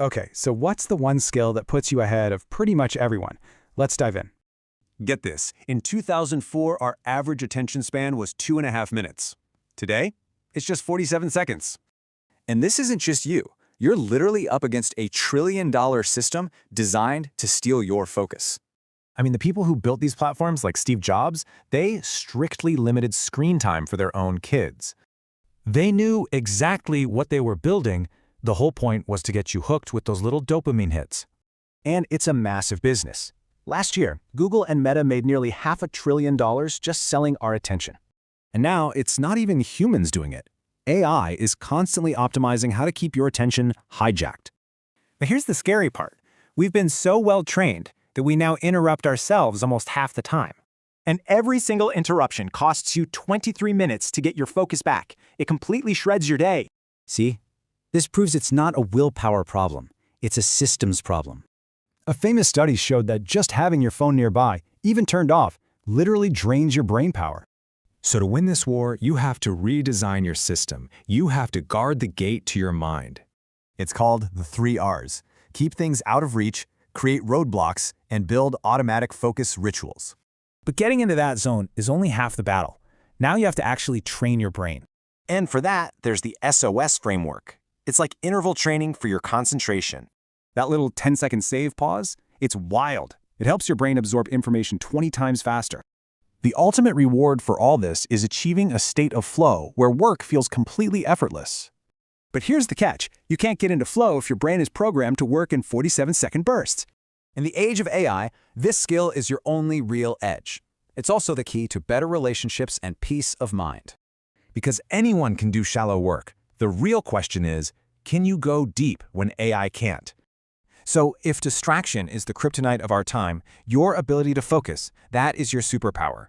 Okay, so what's the one skill that puts you ahead of pretty much everyone? Let's dive in. Get this, in 2004, our average attention span was 2.5 minutes. Today, it's just 47 seconds. And this isn't just you. You're literally up against a trillion-dollar system designed to steal your focus. I mean, the people who built these platforms, like Steve Jobs, they strictly limited screen time for their own kids. They knew exactly what they were building. The whole point was to get you hooked with those little dopamine hits. And it's a massive business. Last year, Google and Meta made nearly $500 billion just selling our attention. And now it's not even humans doing it. AI is constantly optimizing how to keep your attention hijacked. But here's the scary part. We've been so well trained that we now interrupt ourselves almost half the time. And every single interruption costs you 23 minutes to get your focus back. It completely shreds your day. See? This proves it's not a willpower problem. It's a systems problem. A famous study showed that just having your phone nearby, even turned off, literally drains your brain power. So to win this war, you have to redesign your system. You have to guard the gate to your mind. It's called the 3 R's. Keep things out of reach, create roadblocks, and build automatic focus rituals. But getting into that zone is only half the battle. Now you have to actually train your brain. And for that, there's the SOS framework. It's like interval training for your concentration. That little 10-second save pause, it's wild. It helps your brain absorb information 20 times faster. The ultimate reward for all this is achieving a state of flow where work feels completely effortless. But here's the catch. You can't get into flow if your brain is programmed to work in 47-second bursts. In the age of AI, this skill is your only real edge. It's also the key to better relationships and peace of mind. Because anyone can do shallow work. The real question is, can you go deep when AI can't? So if distraction is the kryptonite of our time, your ability to focus, that is your superpower.